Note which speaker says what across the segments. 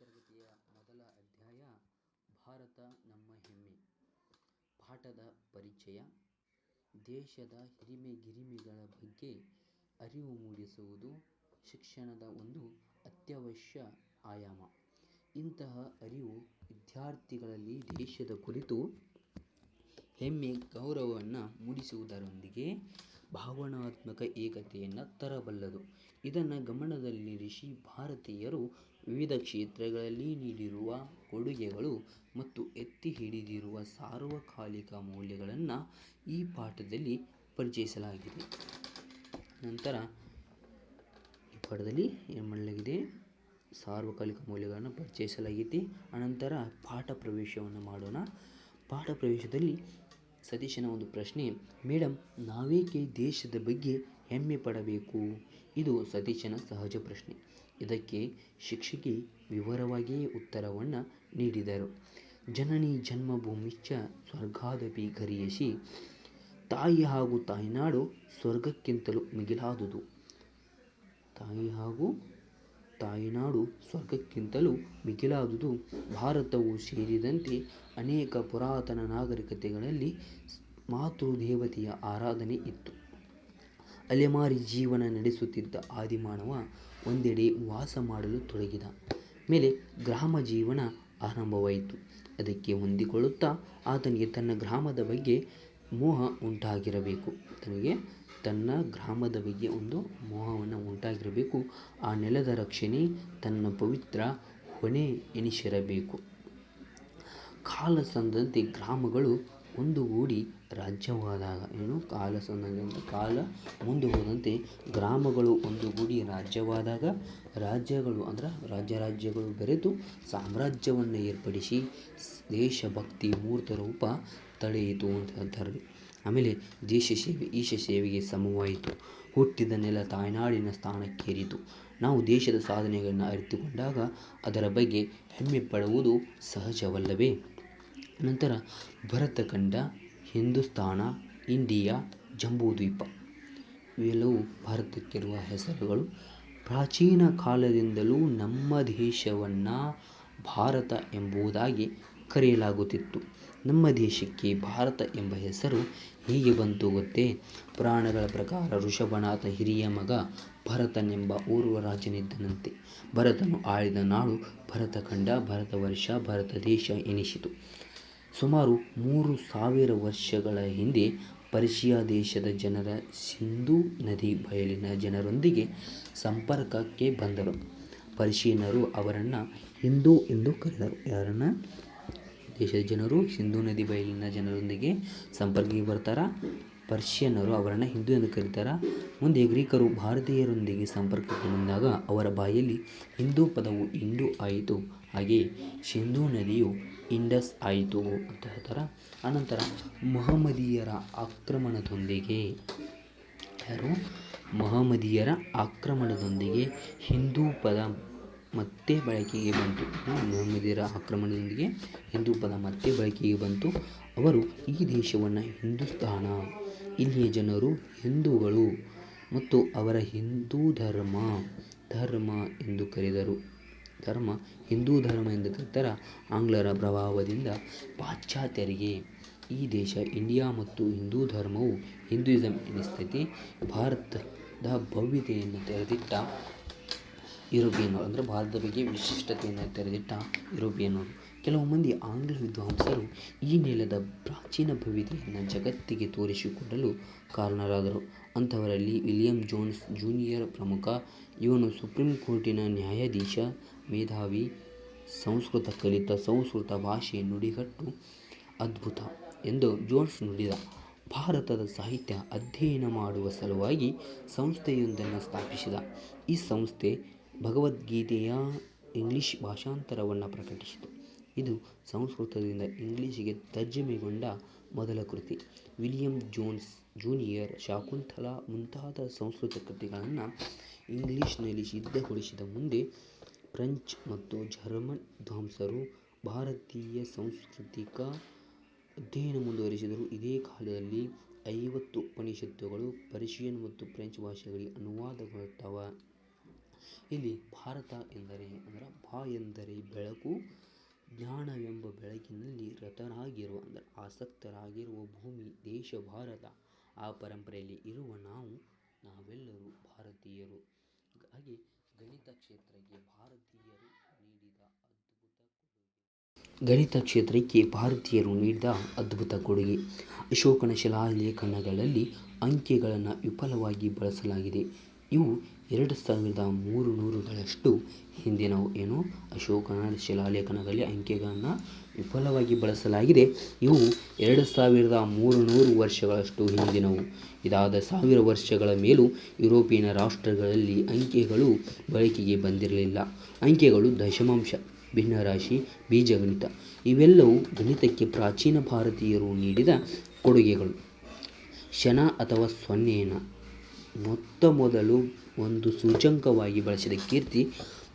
Speaker 1: ತರಗತಿಯ ಮೊದಲ ಅಧ್ಯಾಯ ಭಾರತ ನಮ್ಮ ಹೆಮ್ಮೆ. ಪಾಠದ ಪರಿಚಯ. ದೇಶದ ಹಿರಿಮೆ-ಗಿರಿಮೆಗಳ ಬಗ್ಗೆ ಅರಿವು ಮೂಡಿಸುವುದು ಶಿಕ್ಷಣದ ಒಂದು ಅತ್ಯವಶ್ಯ ಆಯಾಮ. ಇಂತಹ ಅರಿವು ವಿದ್ಯಾರ್ಥಿಗಳಲ್ಲಿ ದೇಶದ ಕುರಿತು ಹೆಮ್ಮೆ, ಗೌರವವನ್ನು ಮೂಡಿಸುವುದರೊಂದಿಗೆ ಭಾವನಾತ್ಮಕ ಏಕತೆಯನ್ನು ತರಬಲ್ಲದು. ಇದನ್ನು ಗಮನದಲ್ಲಿರಿಸಿ ಭಾರತೀಯರು ವಿವಿಧ ಕ್ಷೇತ್ರಗಳಲ್ಲಿ ನೀಡಿರುವ ಕೊಡುಗೆಗಳು ಮತ್ತು ಎತ್ತಿ ಹಿಡಿದಿರುವ ಸಾರ್ವಕಾಲಿಕ ಮೌಲ್ಯಗಳನ್ನು ಈ ಪಾಠದಲ್ಲಿ ಪರಿಚಯಿಸಲಾಗಿದೆ. ನಂತರ ಈ ಪಾಠದಲ್ಲಿ ಏನು ಮಾಡಲಾಗಿದೆ? ಸಾರ್ವಕಾಲಿಕ ಮೌಲ್ಯಗಳನ್ನು ಪರಿಚಯಿಸಲಾಗಿದೆ. ಅನಂತರ ಪಾಠ ಪ್ರವೇಶವನ್ನು ಮಾಡೋಣ. ಪಾಠ ಪ್ರವೇಶದಲ್ಲಿ ಸತೀಶನ ಒಂದು ಪ್ರಶ್ನೆ: ಮೇಡಮ್, ನಾವೇಕೆ ದೇಶದ ಬಗ್ಗೆ ಹೆಮ್ಮೆ ಪಡಬೇಕು? ಇದು ಸತೀಶನ ಸಹಜ ಪ್ರಶ್ನೆ. ಇದಕ್ಕೆ ಶಿಕ್ಷಕಿ ವಿವರವಾಗಿಯೇ ಉತ್ತರವನ್ನು ನೀಡಿದರು. ಜನನಿ ಜನ್ಮಭೂಮಿಶ್ಚ ಸ್ವರ್ಗಾದಪಿ ಗರೀಯಸಿ. ತಾಯಿ ಹಾಗೂ ತಾಯ್ನಾಡು ಸ್ವರ್ಗಕ್ಕಿಂತಲೂ ಮಿಗಿಲಾದುದು. ತಾಯಿ ಹಾಗೂ ತಾಯ್ನಾಡು ಸ್ವರ್ಗಕ್ಕಿಂತಲೂ ಮಿಗಿಲಾದುದು. ಭಾರತವೂ ಸೇರಿದಂತೆ ಅನೇಕ ಪುರಾತನ ನಾಗರಿಕತೆಗಳಲ್ಲಿ ಮಾತೃದೇವತೆಯ ಆರಾಧನೆ ಇತ್ತು. ಅಲೆಮಾರಿ ಜೀವನ ನಡೆಸುತ್ತಿದ್ದ ಆದಿಮಾನವ ಒಂದೆಡೆ ವಾಸ ಮಾಡಲು ತೊಡಗಿದ ಮೇಲೆ ಗ್ರಾಮ ಜೀವನ ಆರಂಭವಾಯಿತು. ಅದಕ್ಕೆ ಹೊಂದಿಕೊಳ್ಳುತ್ತಾ ಆತನಿಗೆ ತನ್ನ ಗ್ರಾಮದ ಬಗ್ಗೆ ಮೋಹ ಉಂಟಾಗಿರಬೇಕು. ತನ್ನ ಗ್ರಾಮದ ಬಗ್ಗೆ ಒಂದು ಮೋಹವನ್ನು ಉಂಟಾಗಿರಬೇಕು. ಆ ನೆಲದ ರಕ್ಷಣೆ ತನ್ನ ಪವಿತ್ರ ಹೊಣೆ ಎನಿಸಿರಬೇಕು. ಕಾಲ ಸಂದಂತೆ ಗ್ರಾಮಗಳು ಒಂದುಗೂಡಿ ರಾಜ್ಯವಾದಾಗ ಕಾಲ ಮುಂದೆ ಹೋದಂತೆ ಗ್ರಾಮಗಳು ಒಂದುಗೂಡಿ ರಾಜ್ಯವಾದಾಗ ರಾಜ್ಯಗಳು ಬೆರೆತು ಸಾಮ್ರಾಜ್ಯವನ್ನು ಏರ್ಪಡಿಸಿ ದೇಶಭಕ್ತಿ ಮೂರ್ತ ರೂಪ ತಳೆಯಿತು ಅಂತ ಹೇಳ್ತಾರೆ. ಆಮೇಲೆ ದೇಶ ಸೇವೆ ಈಶ ಸೇವೆಗೆ ಸಮವಾಯಿತು. ಹುಟ್ಟಿದ ನೆಲ ತಾಯ್ನಾಡಿನ ಸ್ಥಾನಕ್ಕೇರಿತು. ನಾವು ದೇಶದ ಸಾಧನೆಗಳನ್ನು ಅರಿತುಕೊಂಡಾಗ ಅದರ ಬಗ್ಗೆ ಹೆಮ್ಮೆ ಪಡುವುದು ಸಹಜವಲ್ಲವೇ? ನಂತರ ಭರತಖಂಡ, ಹಿಂದೂಸ್ತಾನ, ಇಂಡಿಯಾ, ಜಂಬೂದ್ವೀಪ ಇವೆಲ್ಲವೂ ಭಾರತಕ್ಕಿರುವ ಹೆಸರುಗಳು. ಪ್ರಾಚೀನ ಕಾಲದಿಂದಲೂ ನಮ್ಮ ದೇಶವನ್ನು ಭಾರತ ಎಂಬುದಾಗಿ ಕರೆಯಲಾಗುತ್ತಿತ್ತು. ನಮ್ಮ ದೇಶಕ್ಕೆ ಭಾರತ ಎಂಬ ಹೆಸರು ಹೇಗೆ ಬಂತು ಗೊತ್ತೇ? ಪುರಾಣಗಳ ಪ್ರಕಾರ ಋಷಭನಾಥ ಹಿರಿಯ ಮಗ ಭರತನೆಂಬ ಓರ್ವ ರಾಜನಿದ್ದನಂತೆ. ಭರತನು ಆಳಿದ ನಾಡು ಭರತಖಂಡ, ಭರತವರ್ಷ, ಭರತ ದೇಶ ಎನಿಸಿತು. ಸುಮಾರು 3000 ವರ್ಷಗಳ ಹಿಂದೆ ಪರ್ಷಿಯಾ ದೇಶದ ಜನರು ಸಿಂಧೂ ನದಿ ಬಯಲಿನ ಜನರೊಂದಿಗೆ ಸಂಪರ್ಕಕ್ಕೆ ಬಂದರು. ಪರ್ಷಿಯನ್ನರು ಅವರನ್ನು ಹಿಂದೂ ಎಂದು ಕರೆದರು. ಯಾರನ್ನ? ದೇಶದ ಜನರು ಸಿಂಧೂ ನದಿ ಬಯಲಿನ ಜನರೊಂದಿಗೆ ಸಂಪರ್ಕಕ್ಕೆ ಬರ್ತಾರ. ಪರ್ಷಿಯನ್ನರು ಅವರನ್ನು ಹಿಂದೂ ಎಂದು ಕರೀತಾರೆ. ಮುಂದೆ ಗ್ರೀಕರು ಭಾರತೀಯರೊಂದಿಗೆ ಸಂಪರ್ಕಕ್ಕೆ ಬಂದಾಗ ಅವರ ಬಾಯಲ್ಲಿ ಹಿಂದೂ ಪದವು ಇಂಡು ಆಯಿತು. ಹಾಗೆಯೇ ಸಿಂಧೂ ನದಿಯು ಇಂಡಸ್ ಆಯಿತು ಅಂತ ಹೇಳ್ತಾರೆ. ಅನಂತರ ಮಹಮ್ಮದೀಯರ ಆಕ್ರಮಣದೊಂದಿಗೆ ಹಿಂದೂ ಪದ ಮತ್ತೆ ಬಳಕೆಗೆ ಬಂತು. ಅವರು ಈ ದೇಶವನ್ನು ಹಿಂದೂಸ್ತಾನ, ಇಲ್ಲಿಯ ಜನರು ಹಿಂದೂಗಳು ಮತ್ತು ಅವರ ಹಿಂದೂ ಧರ್ಮ ಎಂದು ಕರೆದರು. ಹಿಂದೂ ಧರ್ಮ ಎಂದು ಕರೆದರೆ ಆಂಗ್ಲರ ಪ್ರಭಾವದಿಂದ ಪಾಶ್ಚಾತ್ಯರಿಗೆ ಈ ದೇಶ ಇಂಡಿಯಾ ಮತ್ತು ಹಿಂದೂ ಧರ್ಮವು ಹಿಂದೂಯಿಸಂ ಎನಿಸ್ತೈತಿ. ಭಾರತದ ಭವ್ಯತೆಯನ್ನು ತೆರೆದಿಟ್ಟ ಯುರೋಪಿಯನ್ನರು ಭಾರತದ ಬಗ್ಗೆ ವಿಶಿಷ್ಟತೆಯನ್ನು ತೆರೆದಿಟ್ಟ ಯುರೋಪಿಯನ್ನರು. ಕೆಲವು ಮಂದಿ ಆಂಗ್ಲ ವಿದ್ವಾಂಸರು ಈ ನೆಲದ ಪ್ರಾಚೀನ ಭವ್ಯತೆಯನ್ನು ಜಗತ್ತಿಗೆ ತೋರಿಸಿಕೊಡಲು ಕಾರಣರಾದರು. ಅಂಥವರಲ್ಲಿ ವಿಲಿಯಂ ಜೋನ್ಸ್ ಜೂನಿಯರ್ ಪ್ರಮುಖ. ಇವನು ಸುಪ್ರೀಂ ಕೋರ್ಟಿನ ನ್ಯಾಯಾಧೀಶ, ಮೇಧಾವಿ, ಸಂಸ್ಕೃತ ಕಲಿತ. ಸಂಸ್ಕೃತ ಭಾಷೆಯ ನುಡಿಗಟ್ಟು ಅದ್ಭುತ ಎಂದು ಜೋನ್ಸ್ ನುಡಿದ. ಭಾರತದ ಸಾಹಿತ್ಯ ಅಧ್ಯಯನ ಮಾಡುವ ಸಲುವಾಗಿ ಸಂಸ್ಥೆಯೊಂದನ್ನು ಸ್ಥಾಪಿಸಿದ. ಈ ಸಂಸ್ಥೆ ಭಗವದ್ಗೀತೆಯ ಇಂಗ್ಲಿಷ್ ಭಾಷಾಂತರವನ್ನು ಪ್ರಕಟಿಸಿತು. ಇದು ಸಂಸ್ಕೃತದಿಂದ ಇಂಗ್ಲಿಷಿಗೆ ತರ್ಜಮೆಗೊಂಡ ಮೊದಲ ಕೃತಿ. ವಿಲಿಯಂ ಜೋನ್ಸ್ ಜೂನಿಯರ್ ಶಾಕುಂತಲಾ ಮುಂತಾದ ಸಂಸ್ಕೃತ ಕೃತಿಗಳನ್ನು ಇಂಗ್ಲಿಷ್ನಲ್ಲಿ ಸಿದ್ಧಗೊಳಿಸಿದ. ಮುಂದೆ ಫ್ರೆಂಚ್ ಮತ್ತು ಜರ್ಮನ್ ವಿದ್ವಾಂಸರು ಭಾರತೀಯ ಸಾಂಸ್ಕೃತಿಕ ಅಧ್ಯಯನ ಮುಂದುವರಿಸಿದರು. ಇದೇ ಕಾಲದಲ್ಲಿ 50 ಉಪನಿಷತ್ತುಗಳು ಪರ್ಷಿಯನ್ ಮತ್ತು ಫ್ರೆಂಚ್ ಭಾಷೆಗಳಿಗೆ ಅನುವಾದಗೊಳ್ಳುತ್ತವೆ. ಇಲ್ಲಿ ಭಾರತ ಎಂದರೆ ಭಾ ಎಂದರೆ ಬೆಳಕು, ಜ್ಞಾನವೆಂಬ ಬೆಳಕಿನಲ್ಲಿ ರತರಾಗಿರುವ ಆಸಕ್ತರಾಗಿರುವ ಭೂಮಿ ದೇಶ ಭಾರತ. ಆ ಪರಂಪರೆಯಲ್ಲಿ ಇರುವ ನಾವೆಲ್ಲರೂ ಭಾರತೀಯರು. ಹಾಗೆ ಗಣಿತ ಕ್ಷೇತ್ರಕ್ಕೆ ಭಾರತೀಯರು ನೀಡಿದ ಅದ್ಭುತ ಕೊಡುಗೆ. ಅಶೋಕನ ಶಿಲಾಲೇಖನಗಳಲ್ಲಿ ಅಂಕೆಗಳನ್ನು ವಿಪುಲವಾಗಿ ಬಳಸಲಾಗಿದೆ. ಇವು 2300ಗಳಷ್ಟು ಹಿಂದಿನವು. ಅಶೋಕನ ಶಿಲಾಲೇಖನಗಳಲ್ಲಿ ಅಂಕೆಗಳನ್ನು ವಿಪುಲವಾಗಿ ಬಳಸಲಾಗಿದೆ. ಇವು 2300 ವರ್ಷಗಳಷ್ಟು ಹಿಂದಿನವು. ಇದಾದ 1000 ವರ್ಷಗಳ ಮೇಲೂ ಯುರೋಪಿಯನ್ ರಾಷ್ಟ್ರಗಳಲ್ಲಿ ಅಂಕೆಗಳು ಬಳಕೆಗೆ ಬಂದಿರಲಿಲ್ಲ. ಅಂಕೆಗಳು, ದಶಮಾಂಶ, ಭಿನ್ನರಾಶಿ, ಬೀಜಗಣಿತ ಇವೆಲ್ಲವೂ ಗಣಿತಕ್ಕೆ ಪ್ರಾಚೀನ ಭಾರತೀಯರು ನೀಡಿದ ಕೊಡುಗೆಗಳು. ಶನ ಅಥವಾ ಸೊನ್ನೆಯನ್ನು ಮೊತ್ತಮೊದಲು ಒಂದು ಸೂಚ್ಯಂಕವಾಗಿ ಬಳಸಿದ ಕೀರ್ತಿ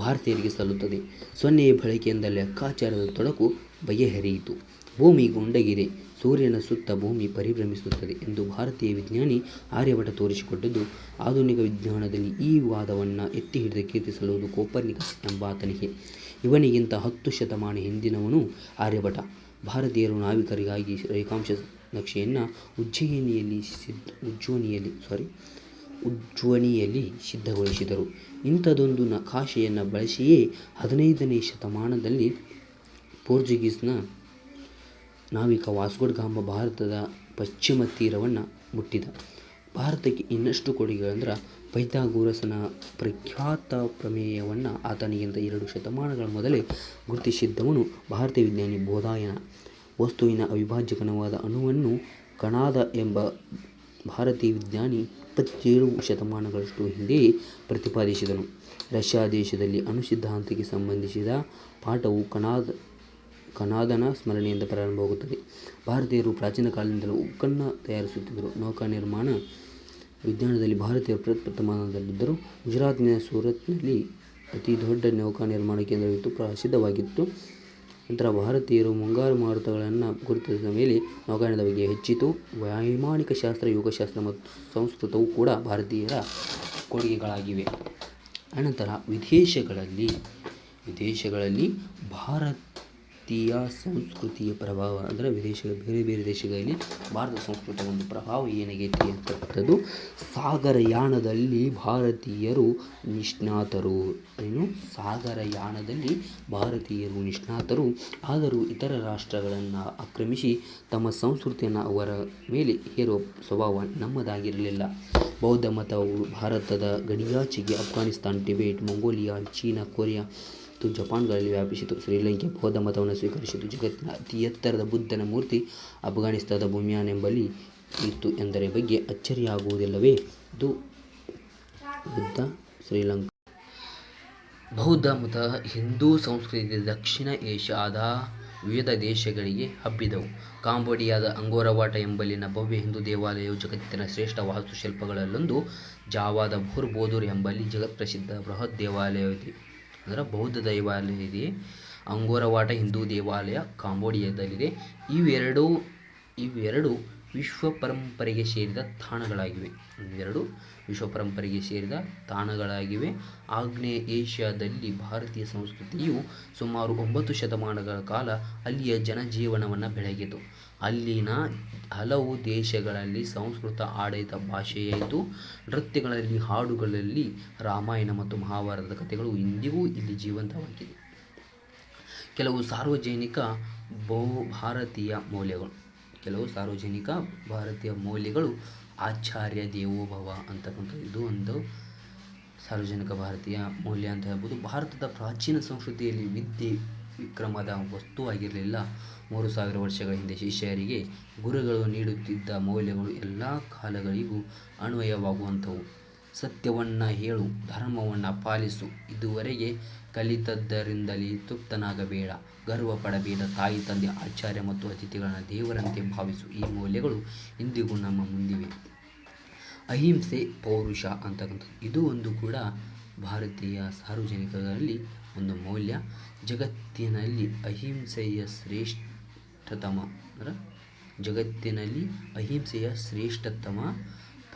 Speaker 1: ಭಾರತೀಯರಿಗೆ ಸಲ್ಲುತ್ತದೆ. ಸೊನ್ನೆಯ ಬಳಕೆಯಿಂದ ಲೆಕ್ಕಾಚಾರದ ತೊಡಕು ಬಗೆಹರಿಯಿತು. ಭೂಮಿ ಗುಂಡಗಿದೆ, ಸೂರ್ಯನ ಸುತ್ತ ಭೂಮಿ ಪರಿಭ್ರಮಿಸುತ್ತದೆ ಎಂದು ಭಾರತೀಯ ವಿಜ್ಞಾನಿ ಆರ್ಯಭಟ ತೋರಿಸಿಕೊಟ್ಟದ್ದು. ಆಧುನಿಕ ವಿಜ್ಞಾನದಲ್ಲಿ ಈ ವಾದವನ್ನು ಎತ್ತಿಹಿಡಿದ ಕೀರ್ತಿ ಸಲ್ಲುವುದು ಕೋಪರ್ನಿಕಸ್ ಎಂಬಾತನಿಗೆ. ಇವನಿಗಿಂತ 10 ಶತಮಾನ ಹಿಂದಿನವನು ಆರ್ಯಭಟ. ಭಾರತೀಯರು ನಾವಿಕರಿಗಾಗಿ ರೇಖಾಂಶ ನಕ್ಷೆಯನ್ನು ಉಜ್ಜಯಿನಿಯಲ್ಲಿ ಸಿದ್ಧಗೊಳಿಸಿದರು. ಇಂಥದೊಂದು ನಕಾಶೆಯನ್ನು ಬಳಸಿಯೇ 15ನೇ ಶತಮಾನದಲ್ಲಿ ಪೋರ್ಚುಗೀಸ್ ನಾವಿಕ ವಾಸ್ಕೋ ಡ ಗಾಮ ಭಾರತದ ಪಶ್ಚಿಮ ತೀರವನ್ನು ಮುಟ್ಟಿದ. ಭಾರತಕ್ಕೆ ಇನ್ನಷ್ಟು ಕೊಡುಗೆಗಳೆಂದರೆ ಪೈಥಾಗೊರಸನ ಪ್ರಖ್ಯಾತ ಪ್ರಮೇಯವನ್ನು ಆತನಿಗಿಂತ 2 ಶತಮಾನಗಳ ಮೊದಲೇ ಗುರುತಿಸಿದ್ದವನು ಭಾರತೀಯ ವಿಜ್ಞಾನಿ ಬೌಧಾಯನ. ವಸ್ತುವಿನ ಅವಿಭಾಜ್ಯ ಕಣವಾದ ಅಣುವನ್ನು ಕಣಾದ ಎಂಬ ಭಾರತೀಯ ವಿಜ್ಞಾನಿ 27 ಶತಮಾನಗಳಷ್ಟು ಹಿಂದೆಯೇ ಪ್ರತಿಪಾದಿಸಿದನು. ರಷ್ಯಾ ದೇಶದಲ್ಲಿ ಅಣು ಸಿದ್ಧಾಂತಕ್ಕೆ ಸಂಬಂಧಿಸಿದ ಪಾಠವು ಕಣಾದನ ಸ್ಮರಣೆಯಿಂದ ಪ್ರಾರಂಭವಾಗುತ್ತದೆ. ಭಾರತೀಯರು ಪ್ರಾಚೀನ ಕಾಲದಿಂದಲೂ ಉಕ್ಕನ್ನು ತಯಾರಿಸುತ್ತಿದ್ದರು. ನೌಕಾ ನಿರ್ಮಾಣ ವಿಜ್ಞಾನದಲ್ಲಿ ಭಾರತೀಯರು ಪ್ರಪ್ರಥಮದಲ್ಲಿದ್ದರು. ಗುಜರಾತಿನ ಸೂರತ್ನಲ್ಲಿ ಅತಿ ದೊಡ್ಡ ನೌಕಾ ನಿರ್ಮಾಣ ಕೇಂದ್ರವಿತ್ತು, ಪ್ರಸಿದ್ಧವಾಗಿತ್ತು. ನಂತರ ಭಾರತೀಯರು ಮುಂಗಾರು ಮಾರುತಗಳನ್ನು ಗುರುತಿಸಿದ ಮೇಲೆ ನೌಕಾಯಾನದ ಬಗ್ಗೆ ಹೆಚ್ಚಿತು. ವೈಮಾನಿಕ ಶಾಸ್ತ್ರ, ಯೋಗಶಾಸ್ತ್ರ ಮತ್ತು ಸಂಸ್ಕೃತವೂ ಕೂಡ ಭಾರತೀಯರ ಕೊಡುಗೆಗಳಾಗಿವೆ. ಅನಂತರ ವಿದೇಶಗಳಲ್ಲಿ ಭಾರತೀಯ ಸಂಸ್ಕೃತಿಯ ಪ್ರಭಾವ ಬೇರೆ ಬೇರೆ ದೇಶಗಳಲ್ಲಿ ಭಾರತದ ಸಂಸ್ಕೃತಿಯ ಒಂದು ಪ್ರಭಾವ ಏನಾಗೈತಿ ಅಂತಕ್ಕಂಥದ್ದು. ಸಾಗರಯಾನದಲ್ಲಿ ಭಾರತೀಯರು ನಿಷ್ಣಾತರು. ಆದರೂ ಇತರ ರಾಷ್ಟ್ರಗಳನ್ನು ಆಕ್ರಮಿಸಿ ತಮ್ಮ ಸಂಸ್ಕೃತಿಯನ್ನು ಅವರ ಮೇಲೆ ಹೇರುವ ಸ್ವಭಾವ ನಮ್ಮದಾಗಿರಲಿಲ್ಲ. ಬೌದ್ಧ ಮತವು ಭಾರತದ ಗಡಿಯಾಚೆಗೆ Afghanistan, Tibet, Mongolia, China, Korea ಮತ್ತು ಜಪಾನ್ಗಳಲ್ಲಿ ವ್ಯಾಪಿಸಿತು. ಶ್ರೀಲಂಕೆ ಬೌದ್ಧ ಮತವನ್ನು ಸ್ವೀಕರಿಸಿತು. ಜಗತ್ತಿನ ಅತಿ ಎತ್ತರದ ಬುದ್ಧನ ಮೂರ್ತಿ ಅಫ್ಘಾನಿಸ್ತಾನದ ಬಮಿಯಾನ್ ಎಂಬಲ್ಲಿ ಇತ್ತು ಎಂದರ ಬಗ್ಗೆ ಅಚ್ಚರಿಯಾಗುವುದಿಲ್ಲವೇ? ಇದು ಬುದ್ಧ ಶ್ರೀಲಂಕಾ. ಬೌದ್ಧ ಮತ ಹಿಂದೂ ಸಂಸ್ಕೃತಿಯ ದಕ್ಷಿಣ ಏಷ್ಯಾದ ವಿವಿಧ ದೇಶಗಳಿಗೆ ಹಬ್ಬಿದವು. ಕಾಂಬೋಡಿಯಾದ ಅಂಗೋರವಾಟ ಎಂಬಲ್ಲಿನ ಭವ್ಯ ಹಿಂದೂ ದೇವಾಲಯವು ಜಗತ್ತಿನ ಶ್ರೇಷ್ಠ ವಾಸ್ತುಶಿಲ್ಪಗಳಲ್ಲೊಂದು. ಜಾವಾದ ಬೋರ್ ಬೋದೂರ್ ಎಂಬಲ್ಲಿ ಜಗತ್ಪ್ರಸಿದ್ಧ ಬೃಹತ್ ಬೌದ್ಧ ದೇವಾಲಯ ಇದೆ. ಅಂಗೋರವಾಟ ಹಿಂದೂ ದೇವಾಲಯ ಕಾಂಬೋಡಿಯಾದಲ್ಲಿದೆ. ಇವೆರಡು ವಿಶ್ವ ಪರಂಪರೆಗೆ ಸೇರಿದ ತಾಣಗಳಾಗಿವೆ. ಆಗ್ನೇಯ ಏಷ್ಯಾದಲ್ಲಿ ಭಾರತೀಯ ಸಂಸ್ಕೃತಿಯು ಸುಮಾರು 9 ಶತಮಾನಗಳ ಕಾಲ ಅಲ್ಲಿಯ ಜನಜೀವನವನ್ನು ಬೆಳಗಿತು. ಅಲ್ಲಿನ ಹಲವು ದೇಶಗಳಲ್ಲಿ ಸಂಸ್ಕೃತ ಆಡಳಿತ ಭಾಷೆಯಾಯಿತು. ನೃತ್ಯಗಳಲ್ಲಿ, ಹಾಡುಗಳಲ್ಲಿ ರಾಮಾಯಣ ಮತ್ತು ಮಹಾಭಾರತದ ಕಥೆಗಳು ಇಂದಿಗೂ ಇಲ್ಲಿ ಜೀವಂತವಾಗಿವೆ. ಕೆಲವು ಸಾರ್ವಜನಿಕ ಭಾರತೀಯ ಮೌಲ್ಯಗಳು ಆಚಾರ್ಯ ದೇವೋಭವ ಅಂತಕ್ಕಂಥದ್ದು ಇದು ಒಂದು ಸಾರ್ವಜನಿಕ ಭಾರತೀಯ ಮೌಲ್ಯ ಅಂತ ಹೇಳ್ಬೋದು. ಭಾರತದ ಪ್ರಾಚೀನ ಸಂಸ್ಕೃತಿಯಲ್ಲಿ ವಿದ್ಯೆ ವಿಕ್ರಮದ ವಸ್ತುವಾಗಿರಲಿಲ್ಲ. 3000 ವರ್ಷಗಳ ಹಿಂದೆ ಶಿಷ್ಯರಿಗೆ ಗುರುಗಳು ನೀಡುತ್ತಿದ್ದ ಮೌಲ್ಯಗಳು ಎಲ್ಲ ಕಾಲಗಳಿಗೂ ಅನ್ವಯವಾಗುವಂಥವು. ಸತ್ಯವನ್ನು ಹೇಳು, ಧರ್ಮವನ್ನು ಪಾಲಿಸು, ಇದುವರೆಗೆ ಕಲಿತದ್ದರಿಂದಲೇ ತೃಪ್ತನಾಗಬೇಡ, ಗರ್ವಪಡಬೇಡ, ತಾಯಿ ತಂದೆ, ಆಚಾರ್ಯ ಮತ್ತು ಅತಿಥಿಗಳನ್ನು ದೇವರಂತೆ ಭಾವಿಸು. ಈ ಮೌಲ್ಯಗಳು ಇಂದಿಗೂ ನಮ್ಮ ಮುಂದಿವೆ. ಅಹಿಂಸೆ, ಪೌರುಷ ಅಂತಕ್ಕಂಥದ್ದು ಇದು ಒಂದು ಕೂಡ ಭಾರತೀಯ ಸಾರ್ವಜನಿಕರಲ್ಲಿ ಒಂದು ಮೌಲ್ಯ. ಜಗತ್ತಿನಲ್ಲಿ ಅಹಿಂಸೆಯ ಶ್ರೇಷ್ಠತಮ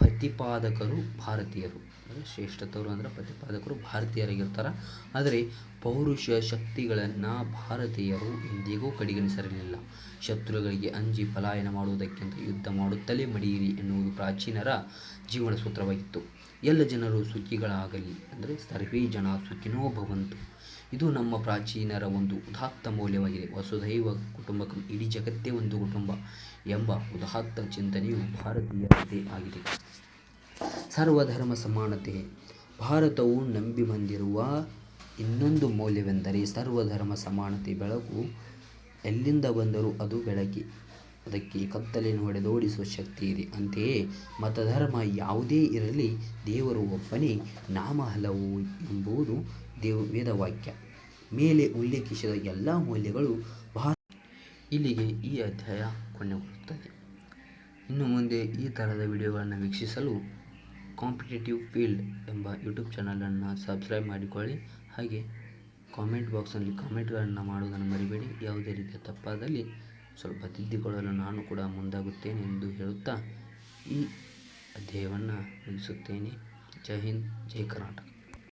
Speaker 1: ಪ್ರತಿಪಾದಕರು ಭಾರತೀಯರು. ಅಂದರೆ ಶ್ರೇಷ್ಠತವರು ಅಂದರೆ ಪ್ರತಿಪಾದಕರು ಭಾರತೀಯರಾಗಿರ್ತಾರೆ. ಆದರೆ ಪೌರುಷ ಶಕ್ತಿಗಳನ್ನು ಭಾರತೀಯರು ಎಂದಿಗೂ ಕಡೆಗಣಿಸಿರಲಿಲ್ಲ. ಶತ್ರುಗಳಿಗೆ ಅಂಜಿ ಪಲಾಯನ ಮಾಡುವುದಕ್ಕಿಂತ ಯುದ್ಧ ಮಾಡುತ್ತಲೇ ಮಡಿಯಿರಿ ಎನ್ನುವುದು ಪ್ರಾಚೀನರ ಜೀವನ ಸೂತ್ರವಾಗಿತ್ತು. ಎಲ್ಲ ಜನರು ಸುಖಿಗಳಾಗಲಿ ಅಂದರೆ ಸರ್ವೇ ಜನ ಸುಖಿನೋ ಭವಂತು. ಇದು ನಮ್ಮ ಪ್ರಾಚೀನರ ಒಂದು ಉದಾತ್ತ ಮೌಲ್ಯವಾಗಿದೆ. ವಸುಧೈವ ಕುಟುಂಬಕಂ, ಇಡೀ ಜಗತ್ತೇ ಒಂದು ಕುಟುಂಬ ಎಂಬ ಉದಾತ್ತ ಚಿಂತನೆಯು ಭಾರತೀಯರದೇ ಆಗಿದೆ. ಸರ್ವಧರ್ಮ ಸಮಾನತೆ. ಭಾರತವು ನಂಬಿ ಬಂದಿರುವ ಇನ್ನೊಂದು ಮೌಲ್ಯವೆಂದರೆ ಸರ್ವಧರ್ಮ ಸಮಾನತೆ. ಬೆಳಕು ಎಲ್ಲಿಂದ ಬಂದರೂ ಅದು ಬೆಳಕೆ, ಅದಕ್ಕೆ ಕತ್ತಲೆಯನ್ನು ಹೊಡೆದೋಡಿಸುವ ಶಕ್ತಿ ಇದೆ. ಅಂತೆಯೇ ಮತಧರ್ಮ ಯಾವುದೇ ಇರಲಿ, ದೇವರು ಒಬ್ಬನೇ, ನಾಮ ಹಲವು ಎಂಬುದು ವೇದವಾಕ್ಯ. ಮೇಲೆ ಉಲ್ಲೇಖಿಸಿದ ಎಲ್ಲ ಮೌಲ್ಯಗಳು ಇಲ್ಲಿಗೆ ಈ ಅಧ್ಯಾಯ ಕೊನೆಗೊಳ್ಳುತ್ತದೆ. ಇನ್ನು ಮುಂದೆ ಈ ಥರದ ವಿಡಿಯೋಗಳನ್ನು ವೀಕ್ಷಿಸಲು ಕಾಂಪಿಟೇಟಿವ್ ಫೀಲ್ಡ್ ಎಂಬ ಯೂಟ್ಯೂಬ್ ಚಾನಲನ್ನು ಸಬ್ಸ್ಕ್ರೈಬ್ ಮಾಡಿಕೊಳ್ಳಿ. ಹಾಗೆ ಕಾಮೆಂಟ್ ಬಾಕ್ಸ್ನಲ್ಲಿ ಕಾಮೆಂಟ್ಗಳನ್ನು ಮಾಡುವುದನ್ನು ಮರಿಬೇಡಿ. ಯಾವುದೇ ರೀತಿಯ ತಪ್ಪಾದಲ್ಲಿ ಸ್ವಲ್ಪ ತಿದ್ದಿಕೊಳ್ಳಲು ನಾನು ಕೂಡ ಮುಂದಾಗುತ್ತೇನೆ ಎಂದು ಹೇಳುತ್ತಾ ಈ ಅಧ್ಯಾಯವನ್ನು ಮುಗಿಸುತ್ತೇನೆ. ಜೈ ಹಿಂದ್, ಜೈ ಕರ್ನಾಟಕ.